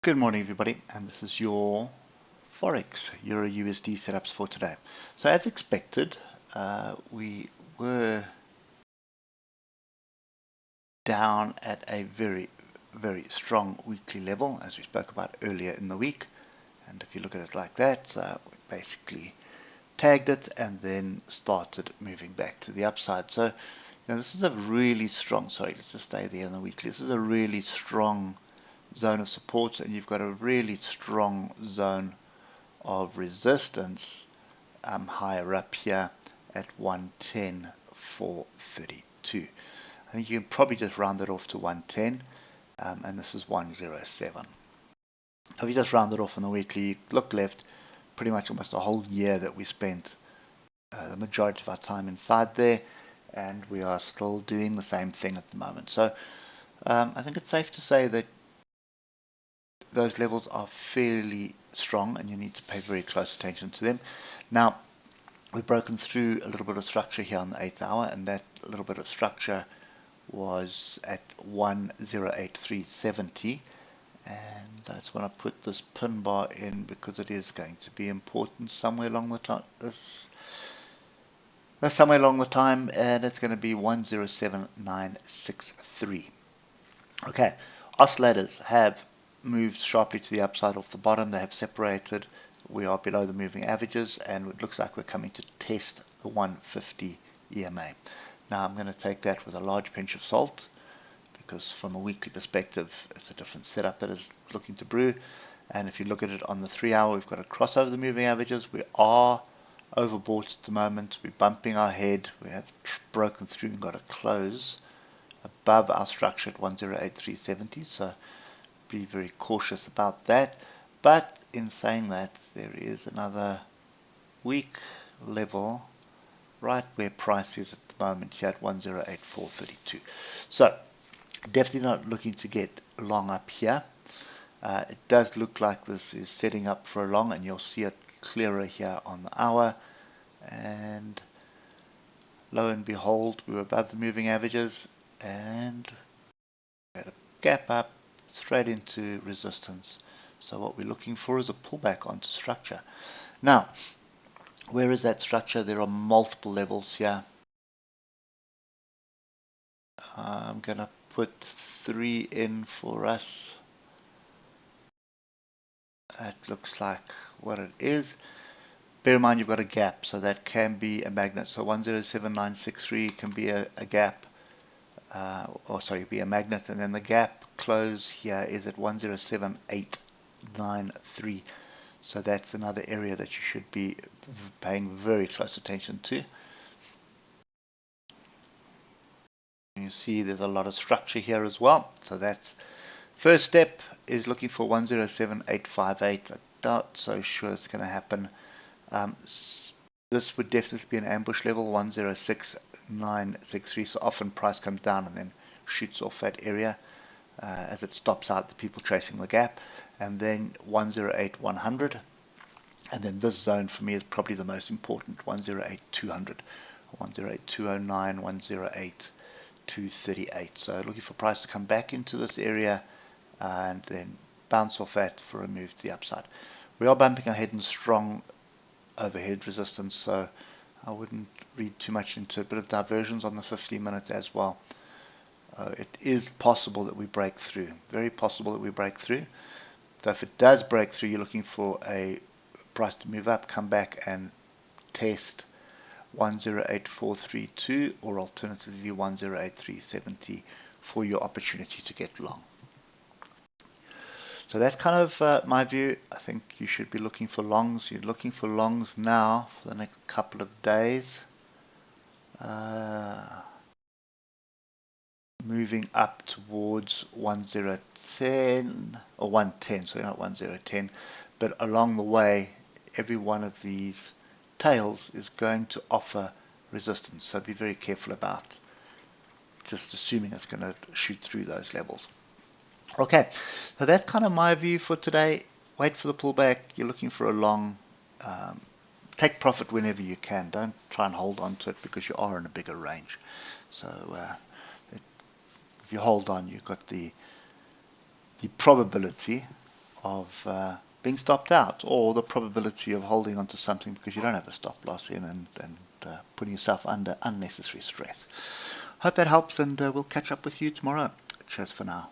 Good morning, everybody, and this is your Forex Euro USD setups for today. So, as expected, we were down at a very strong weekly level, as we spoke about earlier in the week. And if you look at it like that, we basically tagged it and then started moving back to the upside. So, this is a really strong. Sorry, let's just stay there in the weekly. This is a really strong zone of support, and you've got a really strong zone of resistance higher up here at 110,432. I think you can probably just round it off to 110, and this is 107. If you just round it off on the weekly, look left, pretty much almost a whole year that we spent the majority of our time inside there, and we are still doing the same thing at the moment. So I think it's safe to say that those levels are fairly strong and you need to pay very close attention to them. Now, we've broken through a little bit of structure here on the 8th hour, and that little bit of structure was at 108,370, and I just want to put this pin bar in because it is going to be important somewhere along the time. Somewhere along the time, and it's going to be 107,963. Okay, oscillators have moved sharply to the upside off the bottom. They have separated. We are below the moving averages, and it looks like we're coming to test the 150 EMA. Now I'm going to take that with a large pinch of salt, because from a weekly perspective it's a different setup that is looking to brew. And if you look at it on the 3 hour, we've got to cross over the moving averages. We are overbought at the moment. We're bumping our head. We have broken through and got a close above our structure at 108,370, so be very cautious about that. But in saying that, there is another weak level right where price is at the moment here at 108,432. So definitely not looking to get long up here. It does look like this is setting up for a long, and you'll see it clearer here on the hour. And lo and behold, we were above the moving averages, and we had a gap up straight into resistance. So what we're looking for is a pullback onto structure. Now, where is that structure? There are multiple levels here. I'm going to put 3 in for us. That looks like what it is. Bear in mind you've got a gap, so that can be a magnet. So 107,963 can be a gap. Be a magnet, and then the gap close here is at 107,893. So that's another area that you should be paying very close attention to. You see there's a lot of structure here as well. So that's first step is looking for 107,858. I doubt so sure it's going to happen. This would definitely be an ambush level, 106,963. So often price comes down and then shoots off that area as it stops out the people chasing the gap. And then 108,100. And then this zone for me is probably the most important, 108,200, 108,209, 108,238. So looking for price to come back into this area and then bounce off that for a move to the upside. We are bumping ahead in strong overhead resistance, so I wouldn't read too much into it. A bit of diversions on the 15-minute as well. It is possible that we break through, very possible that we break through. So if it does break through, you're looking for a price to move up, come back and test 108,432 or alternatively 108,370 for your opportunity to get long. So that's kind of my view. I think you should be looking for longs. You're looking for longs now for the next couple of days. Moving up towards 1010 or 110, so not 1010, but along the way, every one of these tails is going to offer resistance. So be very careful about just assuming it's going to shoot through those levels. Okay, so that's kind of my view for today. Wait for the pullback. You're looking for a long. Take profit whenever you can. Don't try and hold on to it because you are in a bigger range. So if you hold on, you've got the probability of being stopped out, or the probability of holding onto something because you don't have a stop loss in, and putting yourself under unnecessary stress. Hope that helps, and we'll catch up with you tomorrow. Cheers for now.